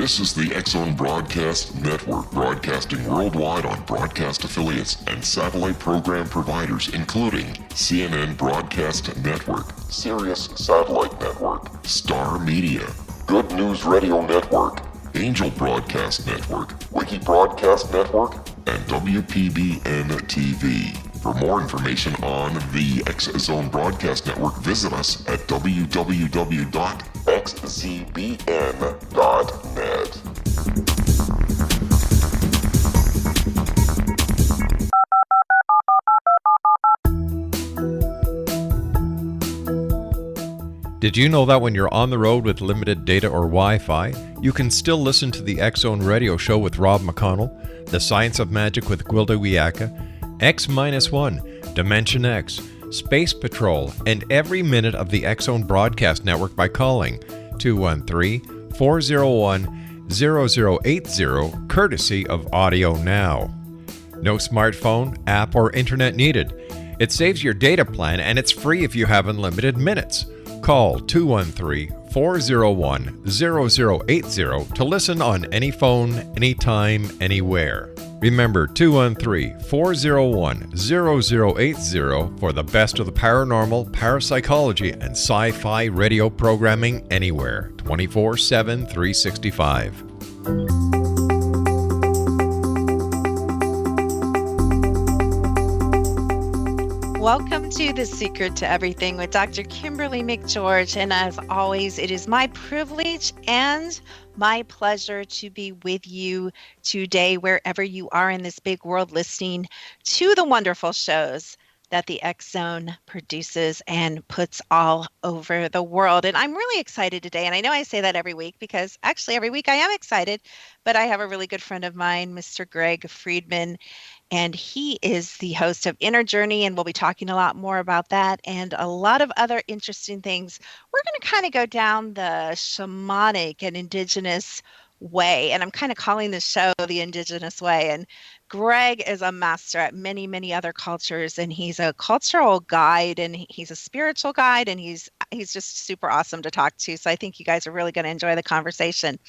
This is the X-Zone Broadcast Network, broadcasting worldwide on broadcast affiliates and satellite program providers, including CNN Broadcast Network, Sirius Satellite Network, Star Media, Good News Radio Network, Angel Broadcast Network, Wiki Broadcast Network, and WPBN TV. For more information on the X-Zone Broadcast Network, visit us at www.xzbn.net. Did you know that when you're on the road with limited data or Wi-Fi, you can still listen to the X-Zone Radio Show with Rob McConnell, The Science of Magic with Gwilda Wiyaka, X-1, Dimension X, Space Patrol, and every minute of the X-Zone Broadcast Network by calling 213-401-0080, courtesy of Audio Now. No smartphone, app, or internet needed. It saves your data plan and it's free if you have unlimited minutes. Call 213-401-0080 to listen on any phone, anytime, anywhere. Remember 213-401-0080 for the best of the paranormal, parapsychology, and sci-fi radio programming anywhere, 24/7, 365. Welcome to The Secret to Everything with Dr. Kimberly McGeorge. And as always, it is my privilege and my pleasure to be with you today, wherever you are in this big world, listening to the wonderful shows that the X-Zone produces and puts all over the world. And I'm really excited today. And I know I say that every week because actually every week I am excited, but I have a really good friend of mine, Mr. Greg Friedman, and he is the host of Inner Journey, and we'll be talking a lot more about that and a lot of other interesting things. We're going to kind of go down the shamanic and indigenous way, and I'm kind of calling this show The Indigenous Way. And Greg is a master at many, many other cultures, and he's a cultural guide, and he's a spiritual guide, and he's just super awesome to talk to. So I think you guys are really going to enjoy the conversation.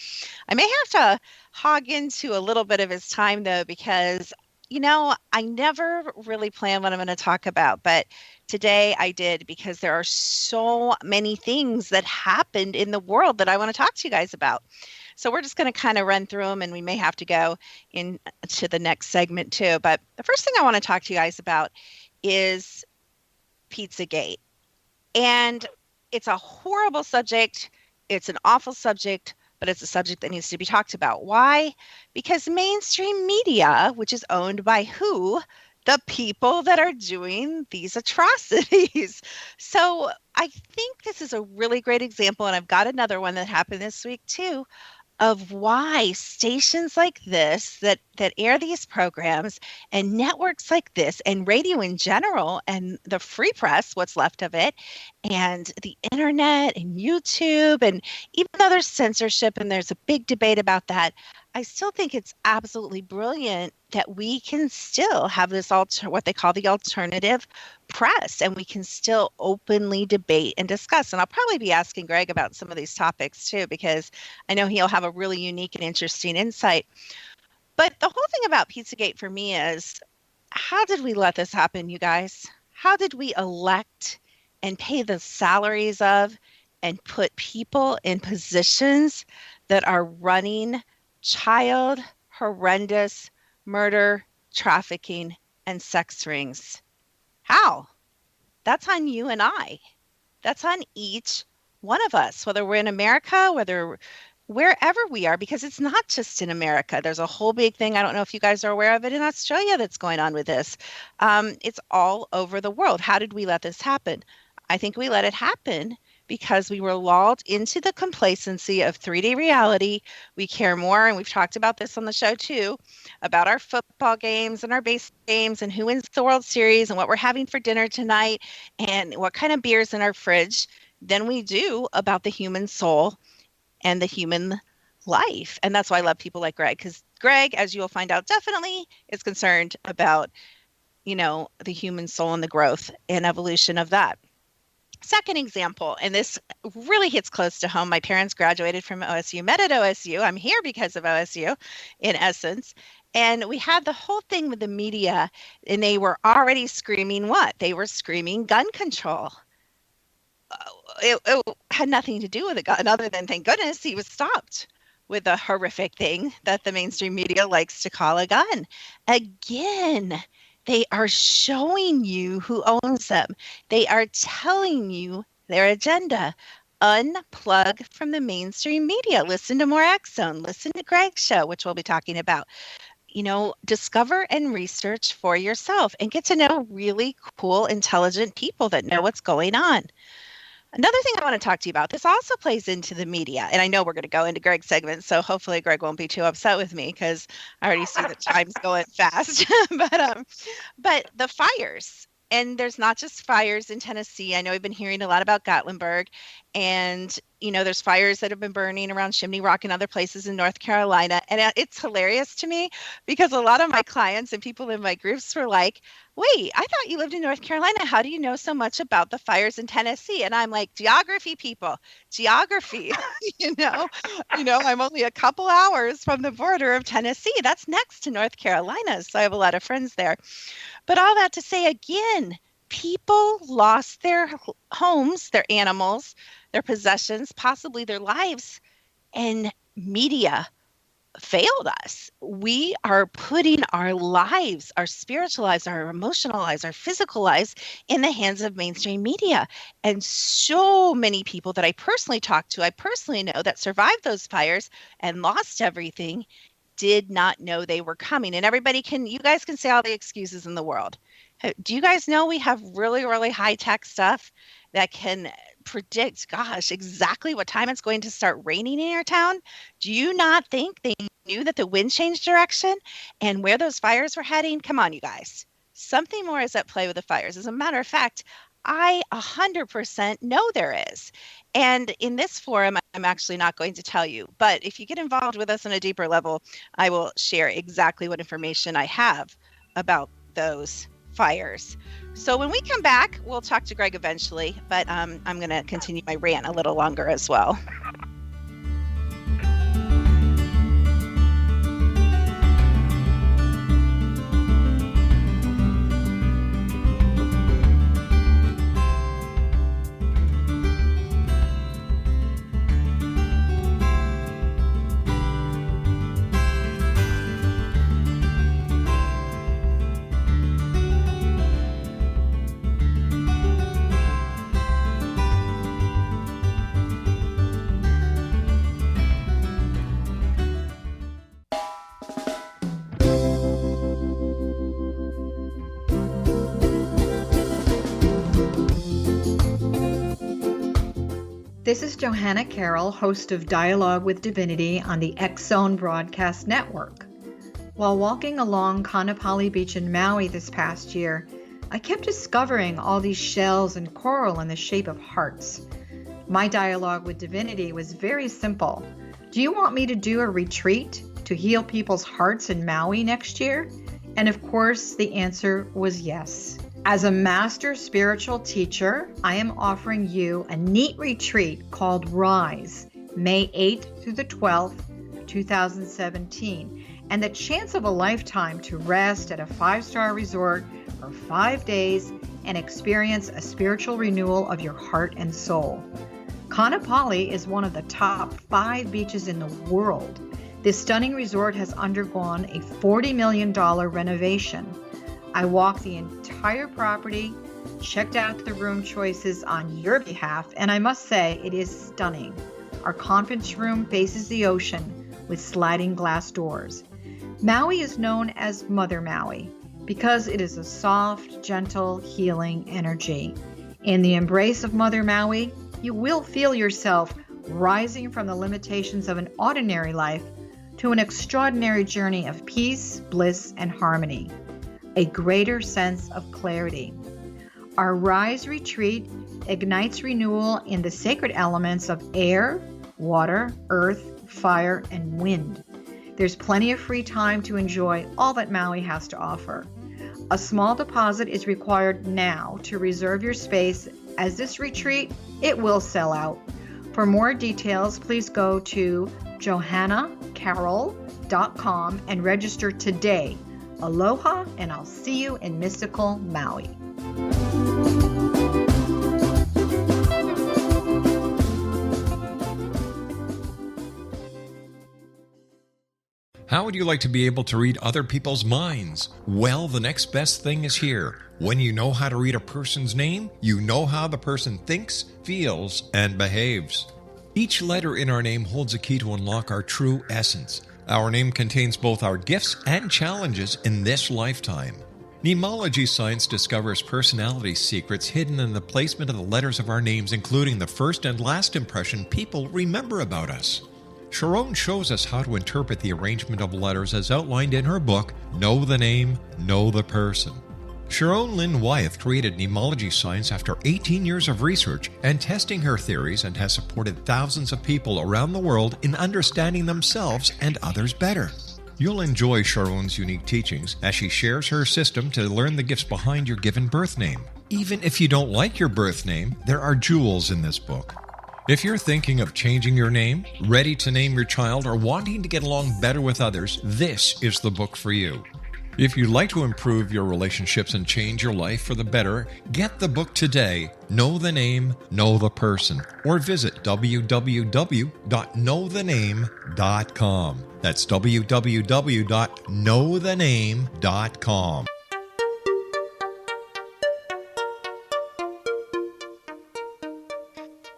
I may have to hog into a little bit of his time, though, because I never really plan what I'm going to talk about, but today I did because there are so many things that happened in the world that I want to talk to you guys about. So we're just going to kind of run through them, and we may have to go into the next segment too. But the first thing I want to talk to you guys about is Pizzagate. And it's a horrible subject. It's an awful subject, but it's a subject that needs to be talked about. Why? Because mainstream media, which is owned by who? The people that are doing these atrocities. So I think this is a really great example, and I've got another one that happened this week too, of why stations like this that air these programs and networks like this and radio in general and the free press, what's left of it, and the internet and YouTube, and even though there's censorship and there's a big debate about that, I still think it's absolutely brilliant that we can still have this what they call the alternative press, and we can still openly debate and discuss. And I'll probably be asking Greg about some of these topics too, because I know he'll have a really unique and interesting insight. But the whole thing about Pizzagate for me is, how did we let this happen, you guys? How did we elect and pay the salaries of and put people in positions that are running child horrendous murder, trafficking, and sex rings? How? That's on you and I. That's on each one of us, whether we're in America, wherever we are, because it's not just in America. There's a whole big thing, I don't know if you guys are aware of it, in Australia that's going on with this. It's all over the world. How did we let this happen? I think we let it happen because we were lulled into the complacency of 3D reality. We care more, and we've talked about this on the show too, about our football games and our base games and who wins the World Series and what we're having for dinner tonight and what kind of beer's in our fridge than we do about the human soul and the human life. And that's why I love people like Greg, because Greg, as you will find out, definitely is concerned about, the human soul and the growth and evolution of that. Second example, and this really hits close to home. My parents graduated from OSU, met at OSU. I'm here because of OSU, in essence. And we had the whole thing with the media, and they were already screaming what? They were screaming gun control. It had nothing to do with a gun other than, thank goodness, he was stopped with a horrific thing that the mainstream media likes to call a gun. Again, they are showing you who owns them. They are telling you their agenda. Unplug from the mainstream media. Listen to more X Zone. Listen to Greg's show, which we'll be talking about. Discover and research for yourself and get to know really cool, intelligent people that know what's going on. Another thing I want to talk to you about, this also plays into the media. And I know we're going to go into Greg's segment, so hopefully Greg won't be too upset with me because I already see the time's going fast. But the fires, and there's not just fires in Tennessee. I know I've been hearing a lot about Gatlinburg, and there's fires that have been burning around Chimney Rock and other places in North Carolina. And it's hilarious to me because a lot of my clients and people in my groups were like, wait, I thought you lived in North Carolina. How do you know so much about the fires in Tennessee? And I'm like, geography, people, geography. I'm only a couple hours from the border of Tennessee. That's next to North Carolina. So I have a lot of friends there. But all that to say, again, people lost their homes, their animals, their possessions, possibly their lives, and media failed us. We are putting our lives, our spiritual lives, our emotional lives, our physical lives in the hands of mainstream media. And so many people that I personally talked to, I personally know that survived those fires and lost everything, did not know they were coming. And you guys can say all the excuses in the world. Do you guys know we have really, really high-tech stuff that can predict, exactly what time it's going to start raining in your town? Do you not think they knew that the wind changed direction and where those fires were heading? Come on, you guys. Something more is at play with the fires. As a matter of fact, I 100% know there is. And in this forum, I'm actually not going to tell you. But if you get involved with us on a deeper level, I will share exactly what information I have about those fires. So when we come back, we'll talk to Greg eventually, but I'm going to continue my rant a little longer as well. This is Johanna Carroll, host of Dialogue with Divinity on the X Zone Broadcast Network. While walking along Kaanapali Beach in Maui this past year, I kept discovering all these shells and coral in the shape of hearts. My dialogue with Divinity was very simple. Do you want me to do a retreat to heal people's hearts in Maui next year? And of course, the answer was yes. As a master spiritual teacher, I am offering you a neat retreat called Rise, May 8th through the 12th, 2017, and the chance of a lifetime to rest at a 5-star resort for 5 days and experience a spiritual renewal of your heart and soul. Kaanapali is one of the top 5 beaches in the world. This stunning resort has undergone a $40 million renovation. I walked the entire property, checked out the room choices on your behalf, and I must say it is stunning. Our conference room faces the ocean with sliding glass doors. Maui is known as Mother Maui because it is a soft, gentle, healing energy. In the embrace of Mother Maui, you will feel yourself rising from the limitations of an ordinary life to an extraordinary journey of peace, bliss, and harmony. A greater sense of clarity. Our Rise retreat ignites renewal in the sacred elements of air, water, earth, fire, and wind. There's plenty of free time to enjoy all that Maui has to offer. A small deposit is required now to reserve your space as this retreat, it will sell out. For more details, please go to johannacarroll.com and register today. Aloha, and I'll see you in mystical Maui. How would you like to be able to read other people's minds? Well, the next best thing is here. When you know how to read a person's name, you know how the person thinks, feels, and behaves. Each letter in our name holds a key to unlock our true essence. Our name contains both our gifts and challenges in this lifetime. Mnemology science discovers personality secrets hidden in the placement of the letters of our names, including the first and last impression people remember about us. Sharon shows us how to interpret the arrangement of letters as outlined in her book, Know the Name, Know the Person. Sharon Lynn Wyeth created mnemology science after 18 years of research and testing her theories, and has supported thousands of people around the world in understanding themselves and others better. You'll enjoy Sharon's unique teachings as she shares her system to learn the gifts behind your given birth name. Even if you don't like your birth name, there are jewels in this book. If you're thinking of changing your name, ready to name your child, or wanting to get along better with others, this is the book for you. If you'd like to improve your relationships and change your life for the better, get the book today, Know the Name, Know the Person, or visit www.knowthename.com. That's www.knowthename.com.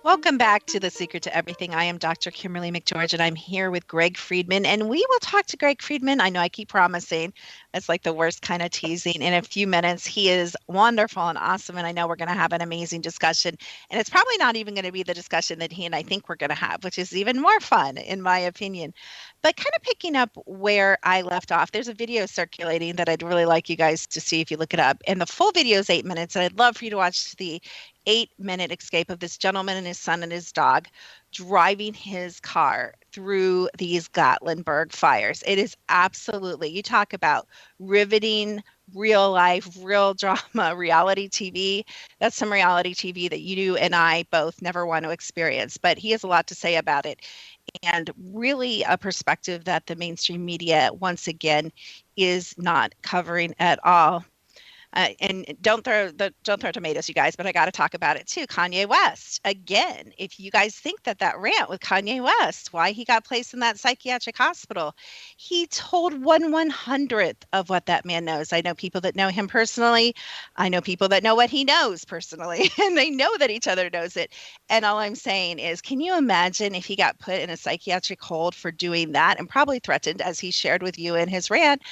Welcome back to The Secret to Everything. I am Dr. Kimberly McGeorge, and I'm here with Greg Friedman, and we will talk to Greg Friedman. I know I keep promising. It's like the worst kind of teasing. In a few minutes, he is wonderful and awesome, and I know we're going to have an amazing discussion. And it's probably not even going to be the discussion that he and I think we're going to have, which is even more fun, in my opinion. But kind of picking up where I left off, there's a video circulating that I'd really like you guys to see if you look it up. And the full video is 8 minutes, and I'd love for you to watch the 8-minute escape of this gentleman and his son and his dog driving his car through these Gatlinburg fires. It is absolutely, you talk about riveting, real life, real drama, reality TV. That's some reality TV that you and I both never want to experience, but he has a lot to say about it. And really a perspective that the mainstream media, once again, is not covering at all. And don't throw tomatoes, you guys, but I got to talk about it too. Kanye West. Again, if you guys think that rant with Kanye West, why he got placed in that psychiatric hospital, he told 1/100th of what that man knows. I know people that know him personally. I know people that know what he knows personally, and they know that each other knows it. And all I'm saying is, can you imagine if he got put in a psychiatric hold for doing that, and probably threatened, as he shared with you in his rant?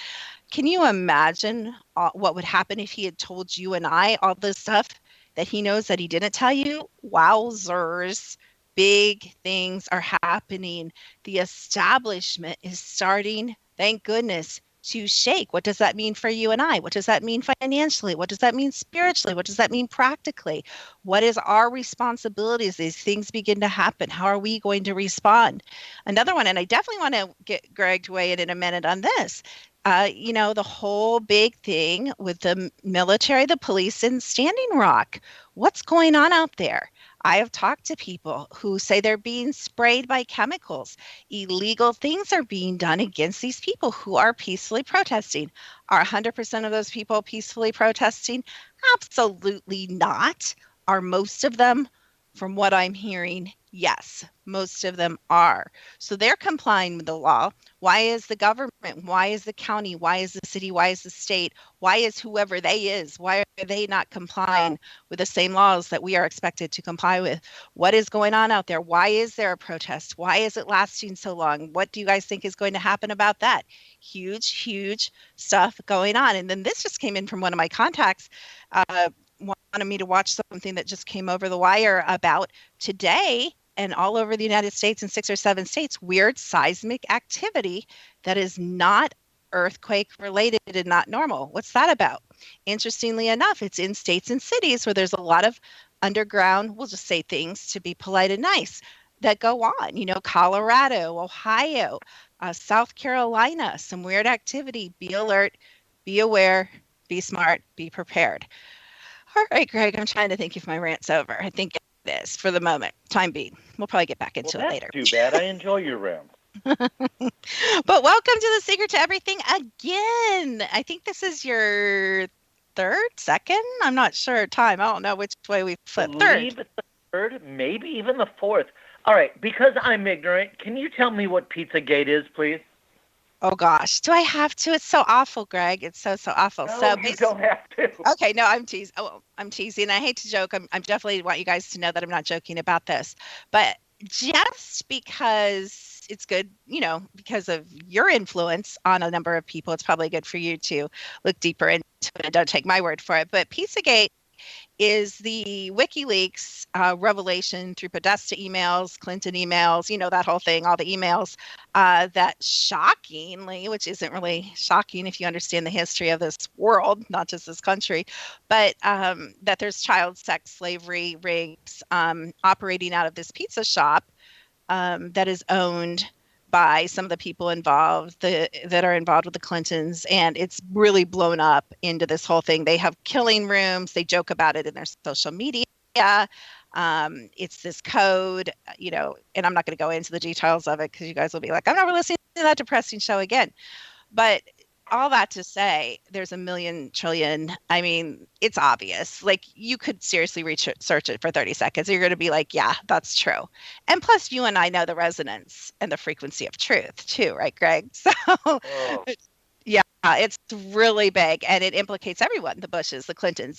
Can you imagine what would happen if he had told you and I all this stuff that he knows that he didn't tell you? Wowzers. Big things are happening. The establishment is starting, thank goodness, to shake. What does that mean for you and I? What does that mean financially? What does that mean spiritually? What does that mean practically? What is our responsibility as these things begin to happen? How are we going to respond? Another one, and I definitely want to get Greg to weigh in a minute on this. The whole big thing with the military, the police in Standing Rock. What's going on out there? I have talked to people who say they're being sprayed by chemicals. Illegal things are being done against these people who are peacefully protesting. Are 100% of those people peacefully protesting? Absolutely not. Are most of them? From what I'm hearing, yes, most of them are. So they're complying with the law. Why is the government? Why is the county? Why is the city? Why is the state? Why is whoever they is? Why are they not complying with the same laws that we are expected to comply with? What is going on out there? Why is there a protest? Why is it lasting so long? What do you guys think is going to happen about that? Huge, huge stuff going on. And then this just came in from one of my contacts. Wanted me to watch something that just came over the wire about today and all over the United States in 6 or 7 states, weird seismic activity that is not earthquake related and not normal. What's that about? Interestingly enough, it's in states and cities where there's a lot of underground, we'll just say things to be polite and nice, that go on. Colorado, Ohio, South Carolina, some weird activity. Be alert, be aware, be smart, be prepared. All right, Greg, I'm trying to think if my rant's over. I think it is for the moment, time being. We'll probably get back Well, into it that's later. too bad. I enjoy your rounds. But welcome to the Secret to Everything again. I think this is your third, second. I'm not sure. Time. I don't know which way we flip. Third. Believe it's the third, maybe even the fourth. All right, because I'm ignorant, can you tell me what Pizzagate is, please? Oh gosh, do I have to? It's so awful, Greg. It's so awful. No, So you don't have to. okay, no, I'm teasing. Oh, I'm teasing. I hate to joke. I'm definitely want you guys to know that I'm not joking about this, but just because it's good, because of your influence on a number of people, it's probably good for you to look deeper into it. And don't take my word for it. But Pizzagate is the WikiLeaks revelation through Podesta emails, Clinton emails, that whole thing, all the emails that shockingly, which isn't really shocking if you understand the history of this world, not just this country, but that there's child sex slavery rings operating out of this pizza shop that is owned by some of the people involved that are involved with the Clintons, and it's really blown up into this whole thing. They have killing rooms. They joke about it in their social media. It's this code, and I'm not going to go into the details of it because you guys will be like, I'm never listening to that depressing show again. But all that to say, there's a million trillion. I mean, it's obvious. Like, you could seriously research it for 30 seconds. You're going to be like, yeah, that's true. And plus, you and I know the resonance and the frequency of truth too, right, Greg? So, Oh. yeah, it's really big, and it implicates everyone: the Bushes, the Clintons.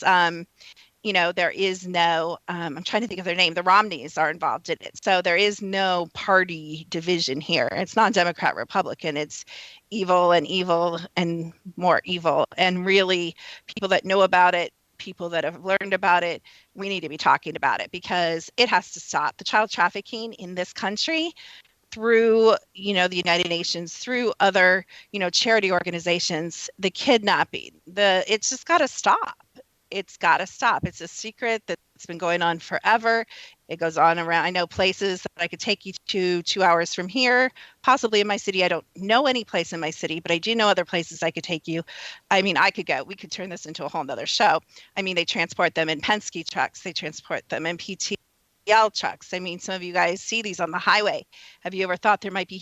There is no, I'm trying to think of their name. The Romneys are involved in it. So there is no party division here. It's not Democrat, Republican. It's evil and more evil. And really, people that know about it, people that have learned about it, we need to be talking about it because it has to stop. The child trafficking in this country through, the United Nations, through other, charity organizations, the kidnapping, it's just got to stop. It's got to stop. It's a secret that's been going on forever. It goes on around. I know places that I could take you to 2 hours from here, possibly in my city. I don't know any place in my city, but I do know other places I could take you. I mean, I could go. We could turn this into a whole nother show. I mean, they transport them in Penske trucks. They transport them in PTL trucks. I mean, some of you guys see these on the highway. Have you ever thought there might be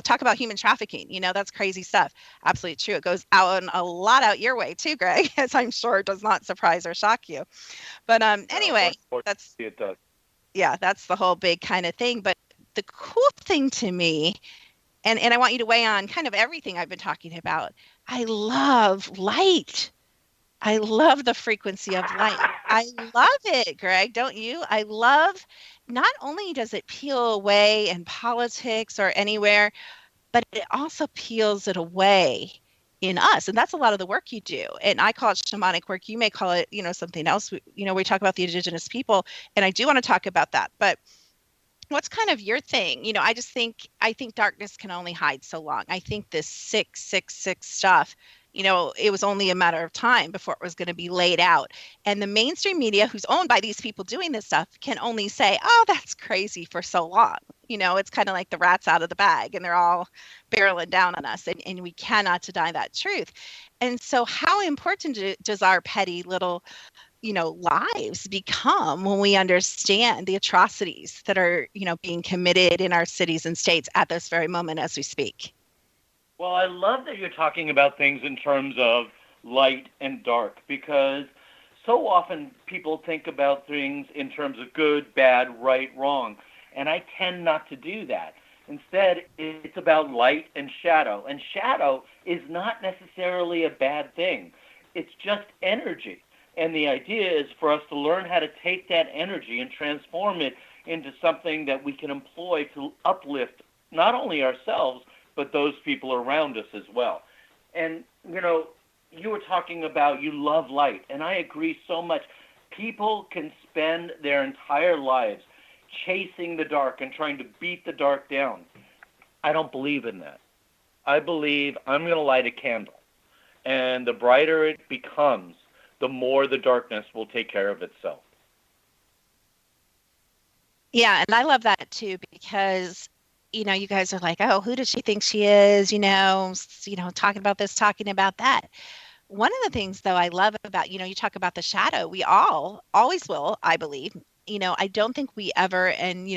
talk about human trafficking, that's crazy stuff. Absolutely true. It goes out a lot out your way too, Greg, as I'm sure does not surprise or shock you. But anyway, that's the whole big kind of thing. But the cool thing to me, and I want you to weigh on kind of everything I've been talking about. I love light. I love the frequency of light. I love it, Greg, don't you? I love, not only does it peel away in politics or anywhere, but it also peels it away in us. And that's a lot of the work you do. And I call it shamanic work. You may call it, something else. We talk about the indigenous people, and I do want to talk about that. But what's kind of your thing? I think darkness can only hide so long. I think this 666 stuff, it was only a matter of time before it was going to be laid out. And the mainstream media, who's owned by these people doing this stuff, can only say, oh, that's crazy for so long. It's kind of like the rat's out of the bag and they're all barreling down on us. And we cannot deny that truth. And so how important does our petty little lives become when we understand the atrocities that are, being committed in our cities and states at this very moment as we speak? Well, I love that you're talking about things in terms of light and dark, because so often people think about things in terms of good, bad, right, wrong, and I tend not to do that. Instead, it's about light and shadow is not necessarily a bad thing. It's just energy. And the idea is for us to learn how to take that energy and transform it into something that we can employ to uplift not only ourselves, but those people around us as well. And, you were talking about you love light, and I agree so much. People can spend their entire lives chasing the dark and trying to beat the dark down. I don't believe in that. I believe I'm going to light a candle, and the brighter it becomes, the more the darkness will take care of itself. Yeah, and I love that too, because you guys are like, oh, who does she think she is? Talking about this, talking about that. one of the things, though, I love about, you talk about the shadow. We all always will, I believe. I don't think we ever, and,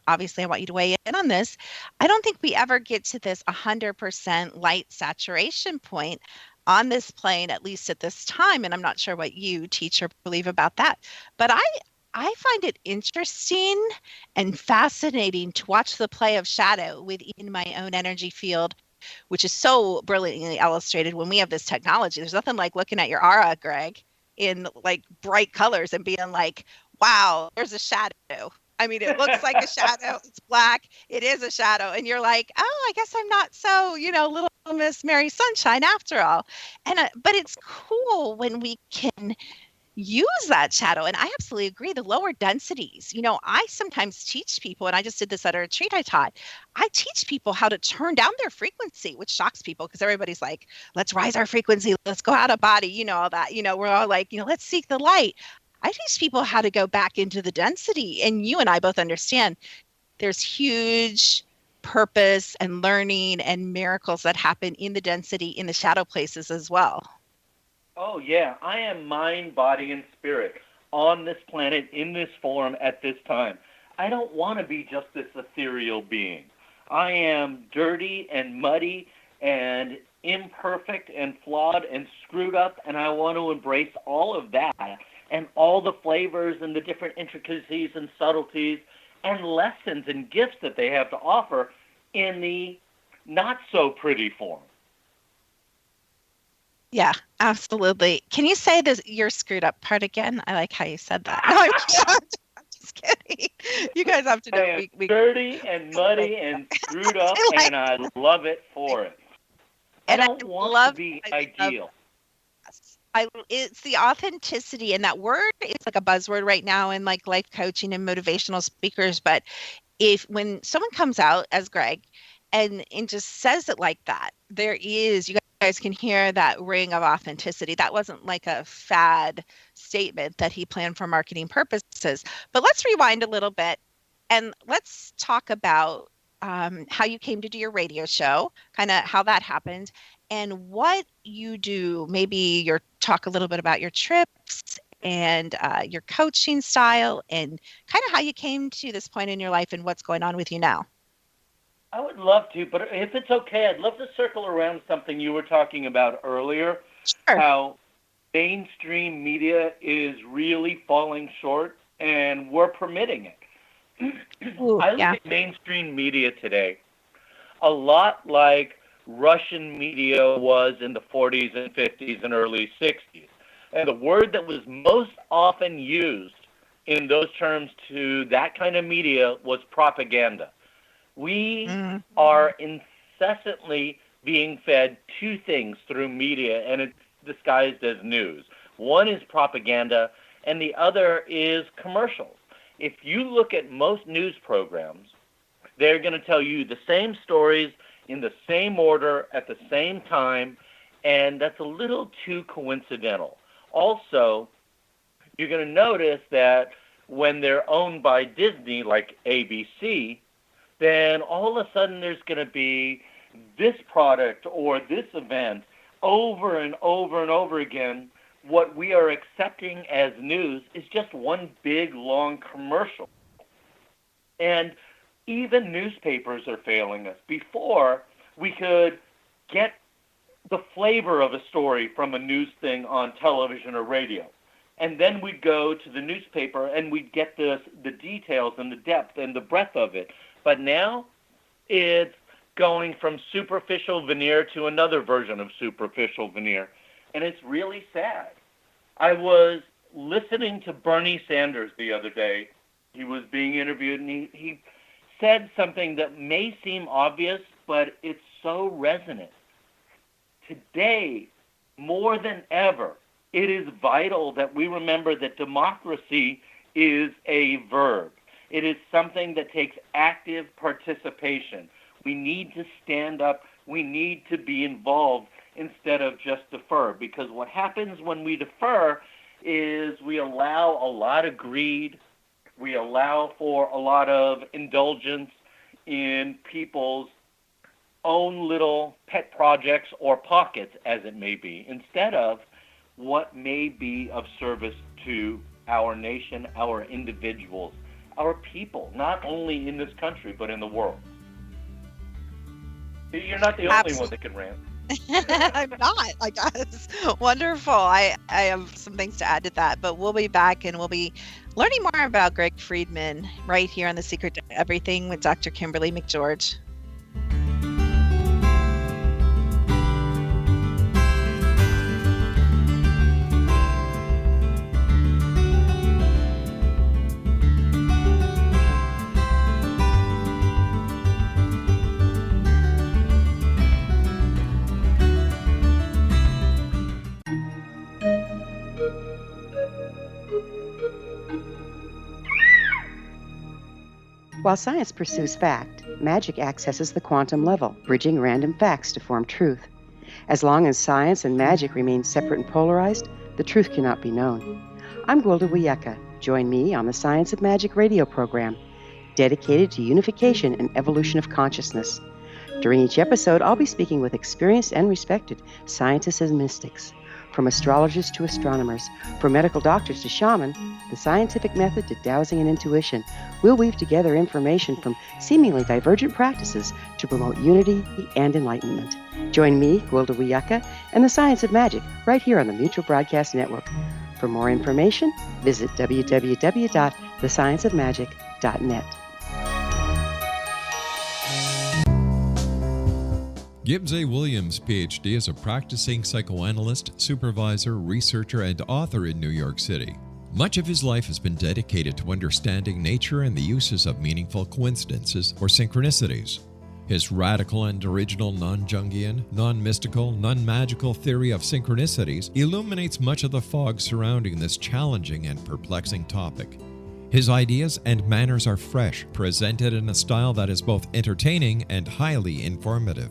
obviously I want you to weigh in on this. I don't think we ever get to this 100% light saturation point on this plane, at least at this time. And I'm not sure what you teach or believe about that. But I find it interesting and fascinating to watch the play of shadow within my own energy field, which is so brilliantly illustrated when we have this technology. There's nothing like looking at your aura, Greg, in like bright colors and being like, wow, there's a shadow. I mean, it looks like a shadow. It's black. It is a shadow. And you're like, oh, I guess I'm not so, little Miss Mary Sunshine after all. But it's cool when we can use that shadow. And I absolutely agree. The lower densities, I sometimes teach people, and I just did this at a retreat I taught. I teach people how to turn down their frequency, which shocks people because everybody's like, let's rise our frequency. Let's go out of body, all that. We're all like, let's seek the light. I teach people how to go back into the density. And you and I both understand there's huge purpose and learning and miracles that happen in the density, in the shadow places as well. Oh, yeah. I am mind, body, and spirit on this planet in this form at this time. I don't want to be just this ethereal being. I am dirty and muddy and imperfect and flawed and screwed up, and I want to embrace all of that and all the flavors and the different intricacies and subtleties and lessons and gifts that they have to offer in the not-so-pretty form. Yeah, absolutely. Can you say this, your screwed up part again? I like how you said that. No, I'm just kidding. You guys have to know. I am dirty and muddy and screwed up, and I love it for it. I don't want to be ideal. It's the authenticity, and that word is like a buzzword right now in like life coaching and motivational speakers. But when someone comes out as Greg and just says it like that, you guys can hear that ring of authenticity. That wasn't like a fad statement that he planned for marketing purposes. But let's rewind a little bit and let's talk about how you came to do your radio show, kind of how that happened, and what you do. Maybe talk a little bit about your trips and your coaching style and kind of how you came to this point in your life and what's going on with you now. I would love to, but if it's okay, I'd love to circle around something you were talking about earlier. Sure. How mainstream media is really falling short, and we're permitting it. I look at mainstream media today a lot like Russian media was in the 40s and 50s and early 60s. And the word that was most often used in those terms to that kind of media was propaganda. We are incessantly being fed two things through media, and it's disguised as news. One is propaganda, and the other is commercials. If you look at most news programs, they're going to tell you the same stories in the same order at the same time, and that's a little too coincidental. Also, you're going to notice that when they're owned by Disney, like ABC, then all of a sudden there's going to be this product or this event over and over and over again. What we are accepting as news is just one big, long commercial. And even newspapers are failing us. Before, we could get the flavor of a story from a news thing on television or radio. And then we'd go to the newspaper and we'd get the details and the depth and the breadth of it. But now it's going from superficial veneer to another version of superficial veneer. And it's really sad. I was listening to Bernie Sanders the other day. He was being interviewed, and he said something that may seem obvious, but it's so resonant. Today, more than ever, it is vital that we remember that democracy is a verb. It is something that takes active participation. We need to stand up. We need to be involved instead of just defer. Because what happens when we defer is we allow a lot of greed. We allow for a lot of indulgence in people's own little pet projects or pockets, as it may be, instead of what may be of service to our nation, our individuals, our people, not only in this country, but in the world. You're not the only one that can rant. I'm not. Like, that's wonderful. I have some things to add to that, but we'll be back and we'll be learning more about Greg Friedman right here on The Secret to Everything with Dr. Kimberly McGeorge. While science pursues fact, magic accesses the quantum level, bridging random facts to form truth. As long as science and magic remain separate and polarized, the truth cannot be known. I'm Gwilda Wiyaka. Join me on the Science of Magic radio program, dedicated to unification and evolution of consciousness. During each episode, I'll be speaking with experienced and respected scientists and mystics. From astrologers to astronomers, from medical doctors to shaman, the scientific method to dowsing and intuition, we'll weave together information from seemingly divergent practices to promote unity and enlightenment. Join me, Gwilda Wiyaka, and the Science of Magic right here on the Mutual Broadcast Network. For more information, visit www.thescienceofmagic.net. Gibbs A. Williams, Ph.D., is a practicing psychoanalyst, supervisor, researcher, and author in New York City. Much of his life has been dedicated to understanding nature and the uses of meaningful coincidences or synchronicities. His radical and original non-Jungian, non-mystical, non-magical theory of synchronicities illuminates much of the fog surrounding this challenging and perplexing topic. His ideas and manners are fresh, presented in a style that is both entertaining and highly informative.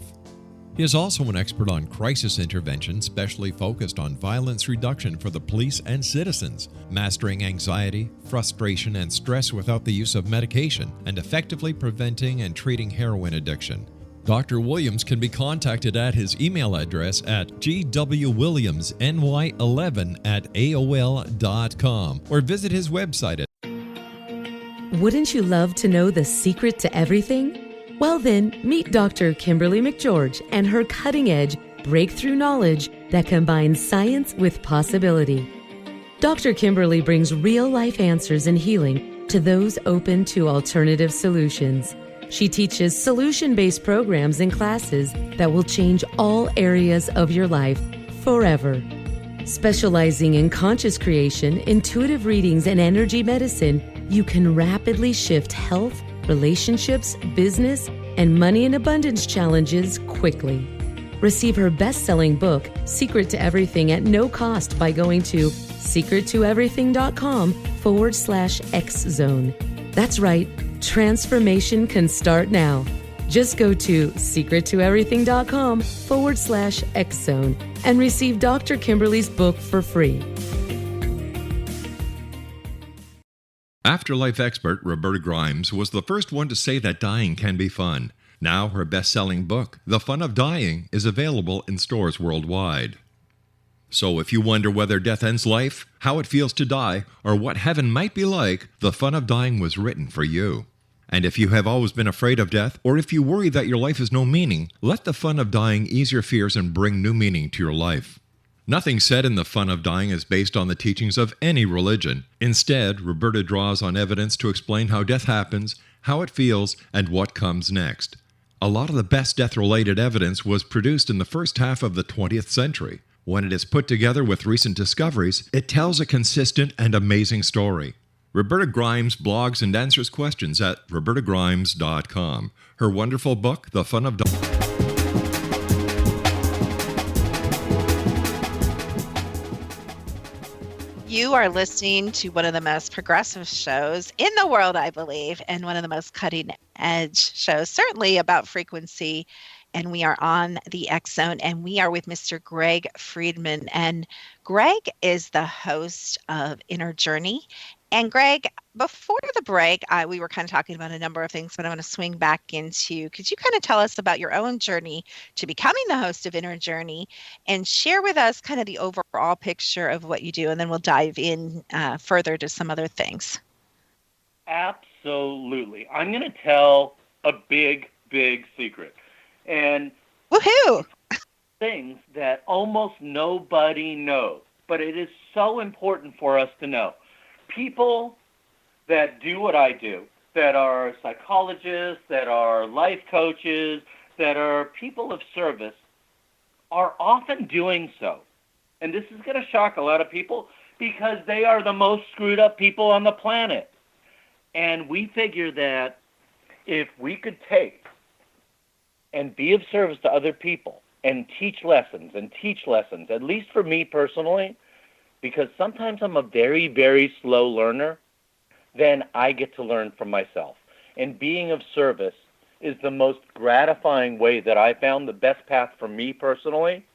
He is also an expert on crisis intervention, specially focused on violence reduction for the police and citizens, mastering anxiety, frustration, and stress without the use of medication, and effectively preventing and treating heroin addiction. Dr. Williams can be contacted at his email address at gwwilliamsny11@aol.com or visit his website at. Wouldn't you love to know the secret to everything? Well then, meet Dr. Kimberly McGeorge and her cutting-edge, breakthrough knowledge that combines science with possibility. Dr. Kimberly brings real-life answers and healing to those open to alternative solutions. She teaches solution-based programs and classes that will change all areas of your life forever. Specializing in conscious creation, intuitive readings, and energy medicine, you can rapidly shift health, relationships, business, and money and abundance challenges quickly. Receive her best-selling book, Secret to Everything, at no cost by going to secrettoeverything.com/X-Zone. That's right, transformation can start now. Just go to secrettoeverything.com/X-Zone and receive Dr. Kimberly's book for free. Afterlife expert Roberta Grimes was the first one to say that dying can be fun. Now her best-selling book, The Fun of Dying, is available in stores worldwide. So if you wonder whether death ends life, how it feels to die, or what heaven might be like, The Fun of Dying was written for you. And if you have always been afraid of death, or if you worry that your life has no meaning, let The Fun of Dying ease your fears and bring new meaning to your life. Nothing said in The Fun of Dying is based on the teachings of any religion. Instead, Roberta draws on evidence to explain how death happens, how it feels, and what comes next. A lot of the best death-related evidence was produced in the first half of the 20th century. When it is put together with recent discoveries, it tells a consistent and amazing story. Roberta Grimes blogs and answers questions at robertagrimes.com. Her wonderful book, The Fun of Dying. You are listening to one of the most progressive shows in the world, I believe, and one of the most cutting edge shows, certainly about frequency. And we are on the X Zone, and we are with Mr. Greg Friedman. And Greg is the host of Inner Journey, And Greg, before the break, we were kind of talking about a number of things, but I want to swing back into, could you kind of tell us about your own journey to becoming the host of Inner Journey and share with us kind of the overall picture of what you do, and then we'll dive in further to some other things. Absolutely. I'm going to tell a big, big secret. And Woohoo! things that almost nobody knows, but it is so important for us to know. People that do what I do, that are psychologists, that are life coaches, that are people of service, are often doing so. And this is going to shock a lot of people because they are the most screwed up people on the planet. And we figure that if we could take and be of service to other people and teach lessons, at least for me personally, because sometimes I'm a very, very slow learner, then I get to learn from myself. And being of service is the most gratifying way that I found, the best path for me personally,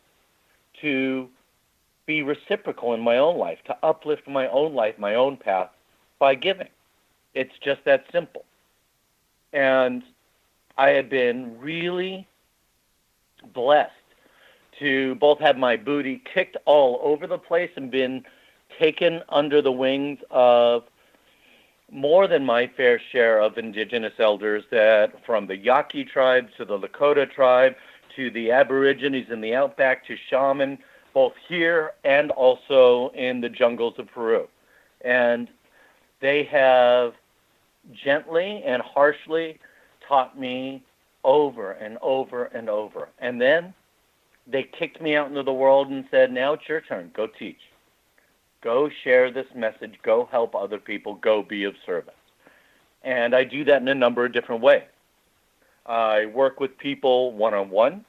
to be reciprocal in my own life, to uplift my own life, my own path, by giving. It's just that simple. And I have been really blessed to both have my booty kicked all over the place and been taken under the wings of more than my fair share of indigenous elders, that from the Yaqui tribe to the Lakota tribe to the Aborigines in the outback to shaman, both here and also in the jungles of Peru. And they have gently and harshly taught me over and over and over. And then they kicked me out into the world and said, now it's your turn. Go teach. Go share this message. Go help other people. Go be of service. And I do that in a number of different ways. I work with people one-on-one,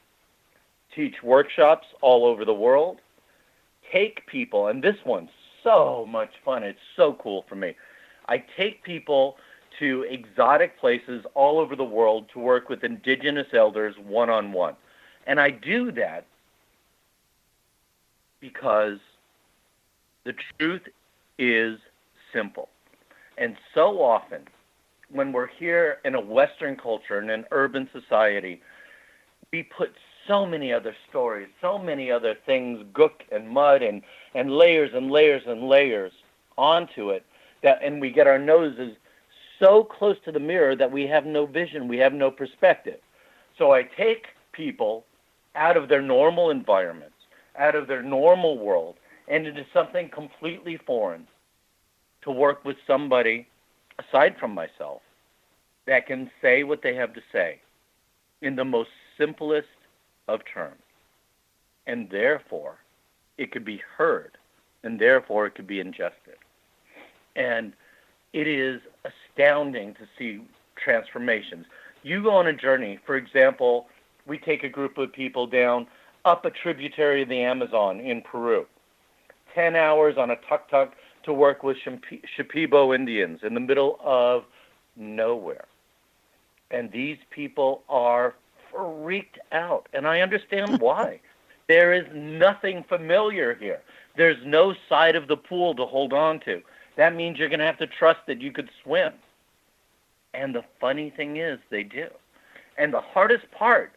teach workshops all over the world, take people, and this one's so much fun. It's so cool for me. I take people to exotic places all over the world to work with indigenous elders one-on-one. And I do that because the truth is simple. And so often, when we're here in a Western culture, in an urban society, we put so many other stories, so many other things, gook and mud and layers and layers and layers onto it, and we get our noses so close to the mirror that we have no vision, we have no perspective. So I take people out of their normal environments, out of their normal world, and into something completely foreign to work with somebody, aside from myself, that can say what they have to say in the most simplest of terms. And therefore, it could be heard, and therefore it could be ingested. And it is astounding to see transformations. You go on a journey. For example, we take a group of people down up a tributary of the Amazon in Peru, 10 hours on a tuk-tuk to work with Shipibo Indians in the middle of nowhere. And these people are freaked out, and I understand why. There is nothing familiar here. There's no side of the pool to hold on to. That means you're going to have to trust that you could swim. And the funny thing is, they do. And the hardest part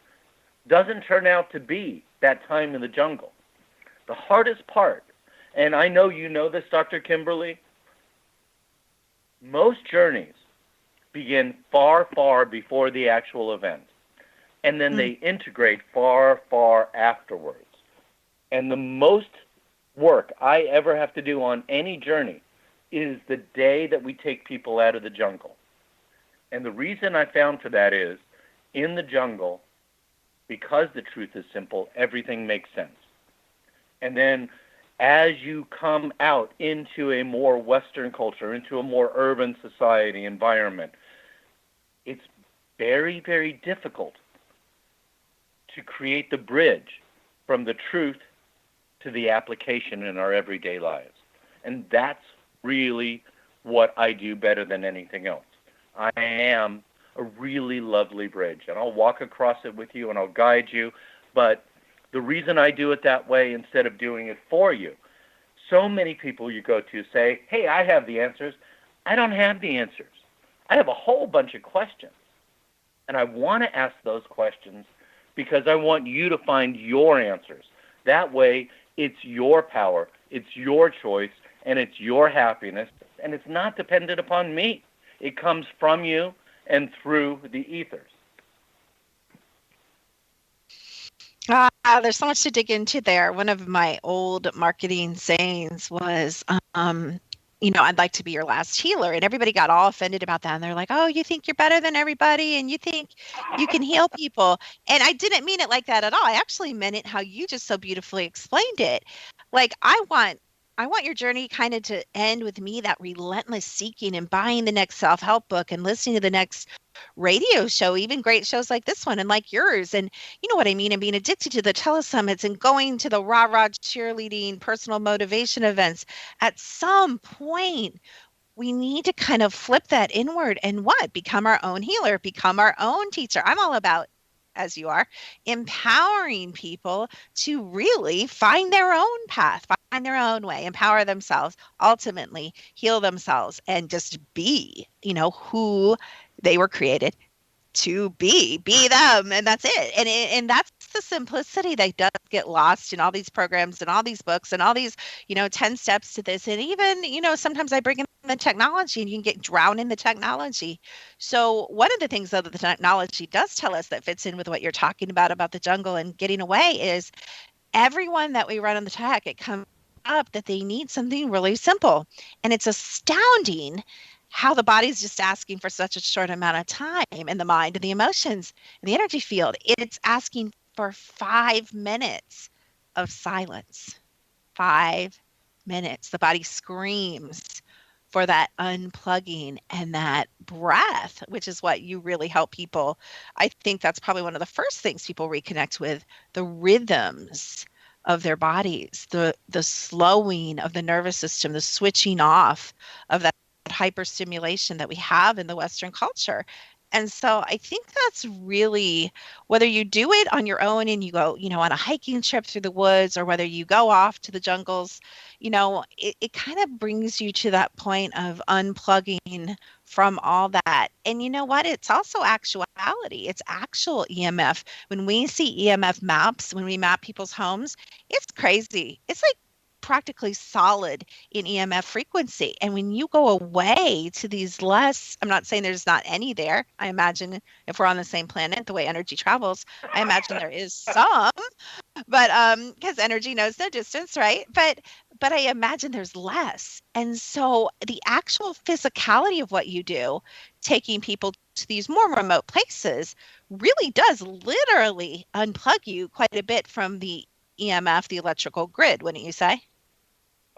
doesn't turn out to be that time in the jungle. The hardest part, and I know you know this, Dr. Kimberly, most journeys begin far, far before the actual event. And then they integrate far, far afterwards. And the most work I ever have to do on any journey is the day that we take people out of the jungle. And the reason I found for that is, in the jungle, because the truth is simple, everything makes sense. And then as you come out into a more Western culture, into a more urban society environment, it's very, very difficult to create the bridge from the truth to the application in our everyday lives. And that's really what I do better than anything else. I am a really lovely bridge, and I'll walk across it with you and I'll guide you. But the reason I do it that way instead of doing it for you, so many people you go to say, hey, I have the answers. I don't have the answers. I have a whole bunch of questions. And I want to ask those questions because I want you to find your answers. That way, it's your power, it's your choice, and it's your happiness, and it's not dependent upon me. It comes from you and through the ethers. There's so much to dig into there. One of my old marketing sayings was, I'd like to be your last healer. And everybody got all offended about that. And they're like, oh, you think you're better than everybody and you think you can heal people. And I didn't mean it like that at all. I actually meant it how you just so beautifully explained it. Like, I want your journey kind of to end with me, that relentless seeking and buying the next self-help book and listening to the next radio show, even great shows like this one and like yours. And you know what I mean? And being addicted to the telesummits and going to the rah-rah cheerleading personal motivation events. At some point, we need to kind of flip that inward and become our own healer, become our own teacher. I'm all about, as you are, empowering people to really find their own path, find their own way, empower themselves, ultimately heal themselves, and just be, who they were created to be them, and that's it. And that's the simplicity that does get lost in all these programs and all these books and all these 10 steps to this. And even sometimes I bring in the technology and you can get drowned in the technology. So one of the things though that the technology does tell us that fits in with what you're talking about the jungle and getting away, is everyone that we run on the tech, it comes up that they need something really simple. And it's astounding how the body's just asking for such a short amount of time, and the mind and the emotions and the energy field. It's asking for 5 minutes of silence. 5 minutes. The body screams for that unplugging and that breath, which is what you really help people. I think that's probably one of the first things people reconnect with, the rhythms of their bodies, the slowing of the nervous system, the switching off of that hyperstimulation that we have in the Western culture. And so I think that's really, whether you do it on your own and you go, on a hiking trip through the woods, or whether you go off to the jungles, it kind of brings you to that point of unplugging from all that. And you know what? It's also actuality. It's actual EMF. When we see EMF maps, when we map people's homes, it's crazy. It's like practically solid in EMF frequency. And when you go away to these less, I'm not saying there's not any there. I imagine if we're on the same planet, the way energy travels, I imagine there is some, but because energy knows no distance, right? But I imagine there's less. And so the actual physicality of what you do, taking people to these more remote places, really does literally unplug you quite a bit from the EMF, the electrical grid, wouldn't you say?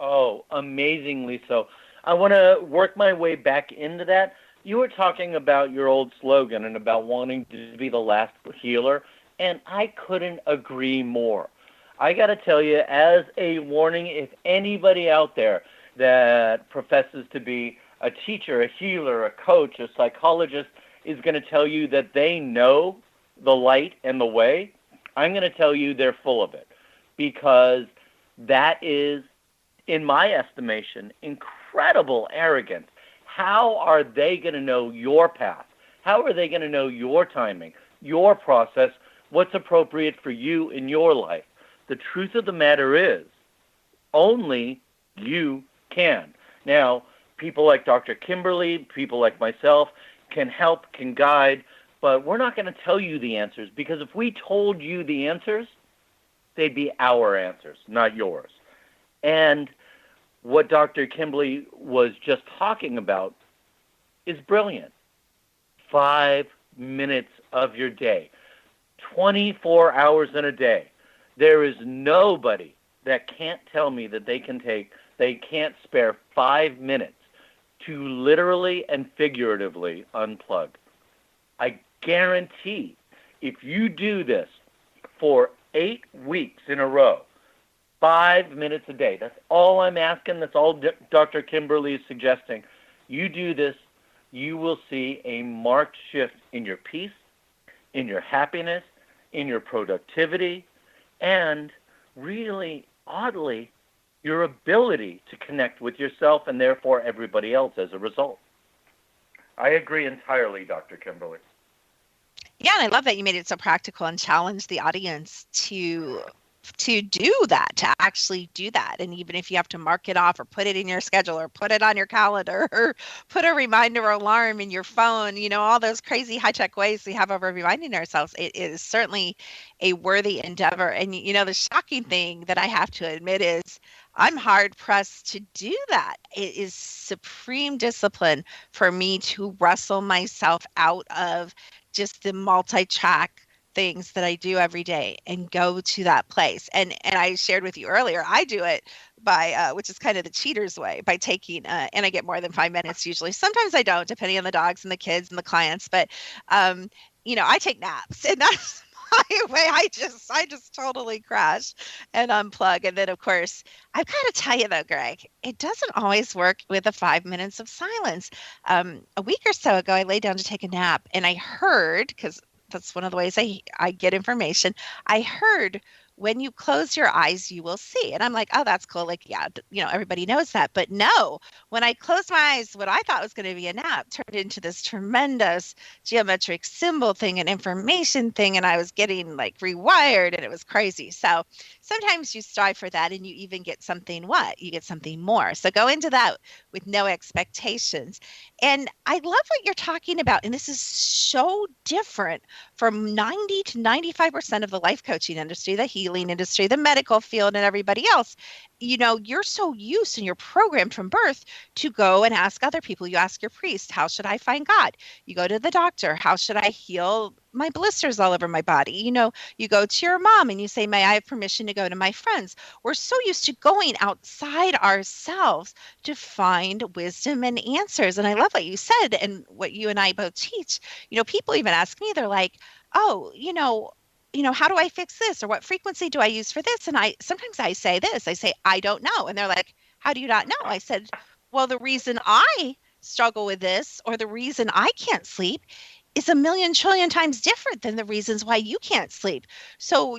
Oh, amazingly so. I want to work my way back into that. You were talking about your old slogan and about wanting to be the last healer, and I couldn't agree more. I got to tell you, as a warning, if anybody out there that professes to be a teacher, a healer, a coach, a psychologist is going to tell you that they know the light and the way, I'm going to tell you they're full of it, because that is, in my estimation, incredible arrogance. How are they going to know your path? How are they going to know your timing, your process, what's appropriate for you in your life? The truth of the matter is, only you can. Now, people like Dr. Kimberly, people like myself can help, can guide, but we're not going to tell you the answers, because if we told you the answers, they'd be our answers, not yours. And what Dr. Kimberly was just talking about is brilliant. 5 minutes of your day, 24 hours in a day. There is nobody that can't tell me that they can't spare 5 minutes to literally and figuratively unplug. I guarantee if you do this for 8 weeks in a row, 5 minutes a day, that's all I'm asking, that's all Dr. Kimberly is suggesting. You do this, you will see a marked shift in your peace, in your happiness, in your productivity, and really, oddly, your ability to connect with yourself and therefore everybody else as a result. I agree entirely, Dr. Kimberly. Yeah, and I love that you made it so practical and challenged the audience to do that, to actually do that. And even if you have to mark it off or put it in your schedule or put it on your calendar or put a reminder alarm in your phone, all those crazy high-tech ways we have of reminding ourselves, it is certainly a worthy endeavor. And, the shocking thing that I have to admit is I'm hard pressed to do that. It is supreme discipline for me to wrestle myself out of just the multi-track things that I do every day and go to that place. And I shared with you earlier, I do it by, which is kind of the cheater's way, by taking, and I get more than 5 minutes usually. Sometimes I don't, depending on the dogs and the kids and the clients. But, I take naps, and that's my way. I just totally crash and unplug. And then, of course, I've got to tell you though, Greg, it doesn't always work with the 5 minutes of silence. A week or so ago, I laid down to take a nap, and I heard, because that's one of the ways I get information. I heard, when you close your eyes, you will see. And I'm like, oh, that's cool. Like, yeah, everybody knows that. But no, when I closed my eyes, what I thought was going to be a nap turned into this tremendous geometric symbol thing and information thing. And I was getting like rewired, and it was crazy. So sometimes you strive for that, and you even get something you get something more. So go into that with no expectations. And I love what you're talking about. And this is so different from 90 to 95% of the life coaching industry, the healing industry, the medical field, and everybody else. You're so used and you're programmed from birth to go and ask other people. You ask your priest, how should I find God? You go to the doctor, how should I heal my blisters all over my body? You go to your mom and you say, may I have permission to go to my friends? We're so used to going outside ourselves to find wisdom and answers. And I love what you said and what you and I both teach. People even ask me, they're like, oh, how do I fix this? Or what frequency do I use for this? And sometimes I say this, I say, I don't know. And they're like, how do you not know? I said, well, the reason I struggle with this, or the reason I can't sleep, is a million trillion times different than the reasons why you can't sleep. So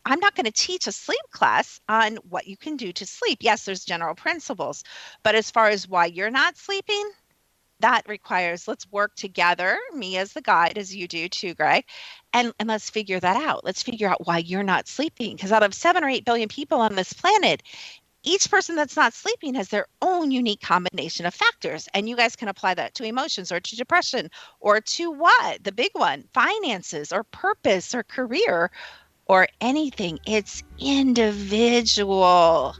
I'm not going to teach a sleep class on what you can do to sleep. Yes, there's general principles, but as far as why you're not sleeping, that requires, let's work together, me as the guide, as you do too, Greg, and let's figure that out. Let's figure out why you're not sleeping. Because out of 7 or 8 billion people on this planet, each person that's not sleeping has their own unique combination of factors. And you guys can apply that to emotions, or to depression, or to what? The big one, finances, or purpose, or career, or anything. It's individual.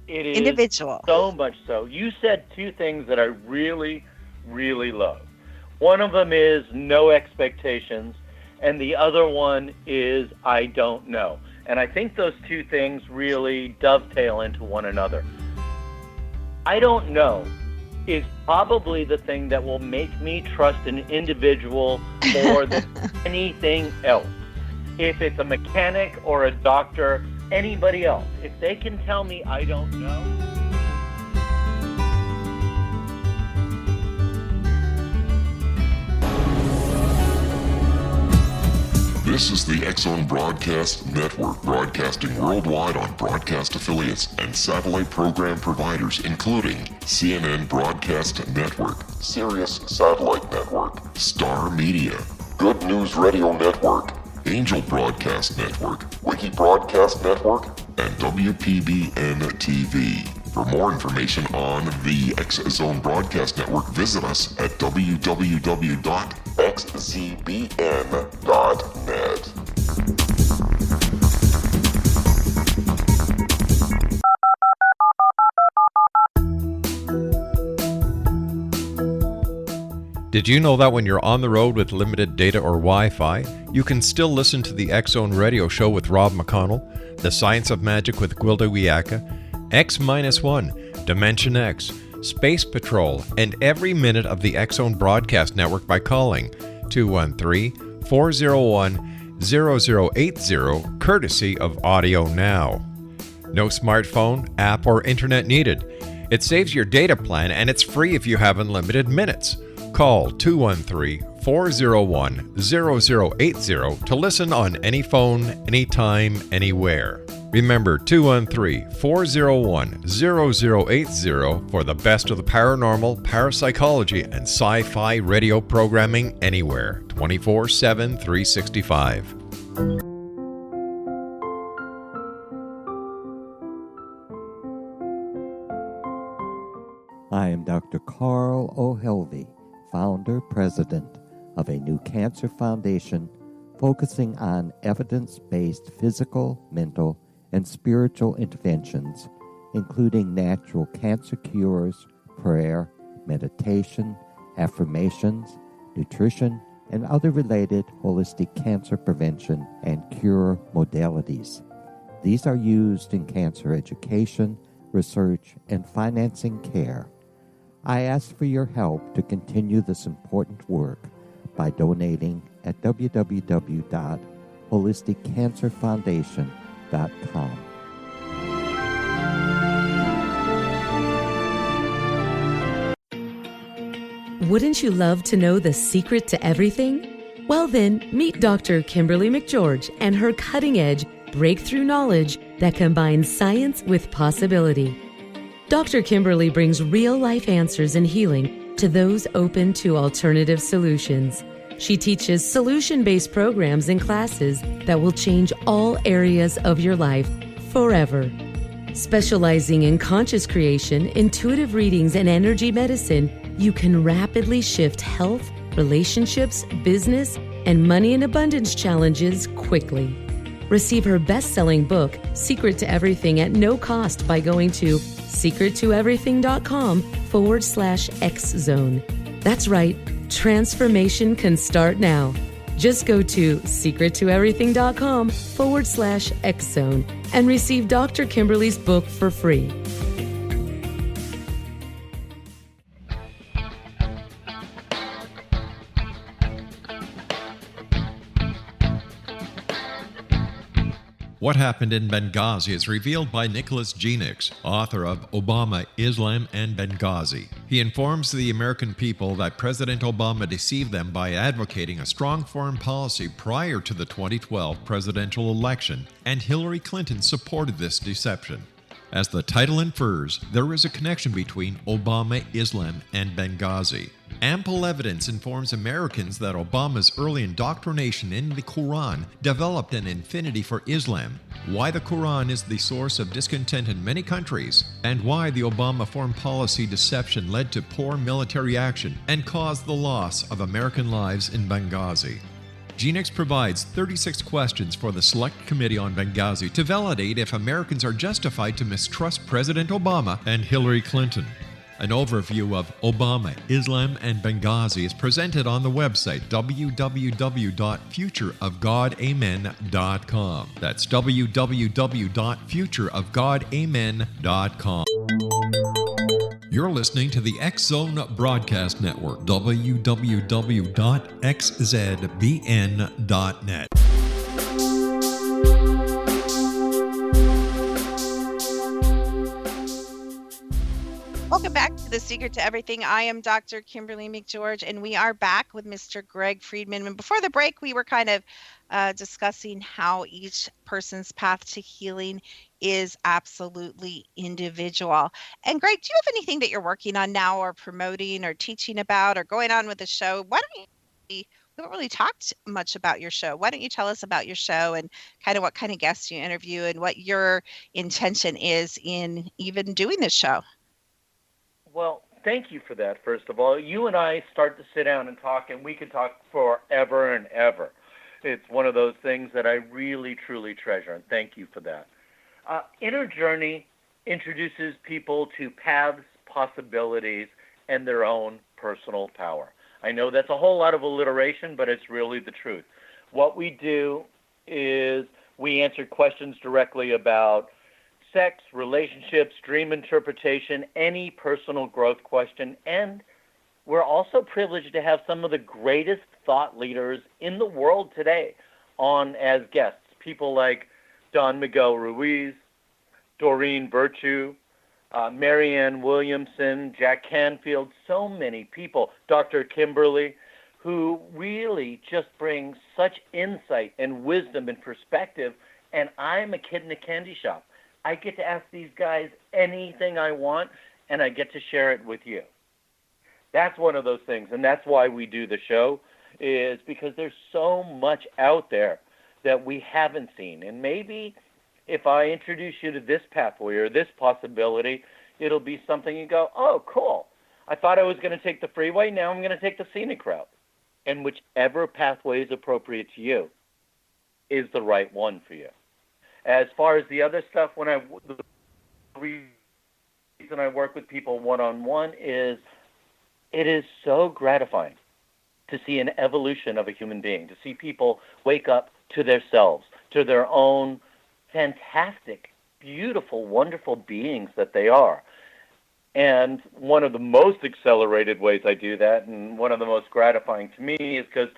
It is individual. So much so. You said 2 things that I really, really love. One of them is no expectations, and the other one is I don't know. And I think those 2 things really dovetail into one another. I don't know is probably the thing that will make me trust an individual more than anything else. If it's a mechanic or a doctor, anybody else, if they can tell me I don't know. This is the X-Zone Broadcast Network, broadcasting worldwide on broadcast affiliates and satellite program providers, including CNN Broadcast Network, Sirius Satellite Network, Star Media, Good News Radio Network, Angel Broadcast Network, Wiki Broadcast Network, and WPBN TV. For more information on the X-Zone Broadcast Network, visit us at www.xzbn.net. Did you know that when you're on the road with limited data or Wi-Fi, you can still listen to the X-Zone Radio Show with Rob McConnell, The Science of Magic with Gwilda Wiyaka, X-1, Dimension X, Space Patrol, and every minute of the X-Zone Broadcast Network by calling 213-401-0080, courtesy of Audio Now. No smartphone, app, or internet needed. It saves your data plan, and it's free if you have unlimited minutes. Call 213-401-0080 to listen on any phone, anytime, anywhere. Remember 213-401-0080 for the best of the paranormal, parapsychology, and sci-fi radio programming anywhere, 24/7, 365. I am Dr. Carl O'Helvey, founder, president of a new cancer foundation focusing on evidence-based physical, mental, and spiritual interventions, including natural cancer cures, prayer, meditation, affirmations, nutrition, and other related holistic cancer prevention and cure modalities. These are used in cancer education, research, and financing care. I ask for your help to continue this important work by donating at www.holisticcancerfoundation.com. Wouldn't you love to know the secret to everything? Well then, meet Dr. Kimberly McGeorge and her cutting-edge breakthrough knowledge that combines science with possibility. Dr. Kimberly brings real-life answers and healing to those open to alternative solutions. She teaches solution-based programs and classes that will change all areas of your life forever. Specializing in conscious creation, intuitive readings, and energy medicine, you can rapidly shift health, relationships, business, and money and abundance challenges quickly. Receive her best-selling book, Secret to Everything, at no cost by going to secrettoeverything.com/X-Zone. That's right, transformation can start now. Just go to secrettoeverything.com/X-Zone and receive Dr. Kimberly's book for free. What Happened in Benghazi is revealed by Nicholas Genix, author of Obama, Islam, and Benghazi. He informs the American people that President Obama deceived them by advocating a strong foreign policy prior to the 2012 presidential election, and Hillary Clinton supported this deception. As the title infers, there is a connection between Obama, Islam, and Benghazi. Ample evidence informs Americans that Obama's early indoctrination in the Quran developed an affinity for Islam, why the Quran is the source of discontent in many countries, and why the Obama foreign policy deception led to poor military action and caused the loss of American lives in Benghazi. Genix provides 36 questions for the Select Committee on Benghazi to validate if Americans are justified to mistrust President Obama and Hillary Clinton. An overview of Obama, Islam, and Benghazi is presented on the website www.futureofgodamen.com. That's www.futureofgodamen.com. You're listening to the X-Zone Broadcast Network, www.xzbn.net. Welcome back to The Secret to Everything. I am Dr. Kimberly McGeorge, and we are back with Mr. Greg Friedman. And before the break, we were kind of discussing how each person's path to healing is absolutely individual. And Greg, do you have anything that you're working on now or promoting or teaching about or going on with the show? Why don't we haven't really talked much about your show. Why don't you tell us about your show and kind of what kind of guests you interview and what your intention is in even doing this show? Well, thank you for that, first of all. You and I start to sit down and talk, and we could talk forever and ever. It's one of those things that I really, truly treasure, and thank you for that. Inner Journey introduces people to paths, possibilities, and their own personal power. I know that's a whole lot of alliteration, but it's really the truth. What we do is we answer questions directly about sex, relationships, dream interpretation, any personal growth question, and we're also privileged to have some of the greatest thought leaders in the world today on as guests. People like Don Miguel Ruiz, Doreen Virtue, Marianne Williamson, Jack Canfield, so many people, Dr. Kimberly, who really just bring such insight and wisdom them in perspective. And I'm a kid in a candy shop. I get to ask these guys anything I want, and I get to share it with you. That's one of those things, and that's why we do the show, is because there's so much out there that we haven't seen. And maybe if I introduce you to this pathway or this possibility, it'll be something you go, oh, cool. I thought I was going to take the freeway. Now I'm going to take the scenic route. And whichever pathway is appropriate to you is the right one for you. As far as the other stuff, the reason I work with people one-on-one is it is so gratifying to see an evolution of a human being, to see people wake up to themselves, to their own fantastic, beautiful, wonderful beings that they are. And one of the most accelerated ways I do that, and one of the most gratifying to me, is because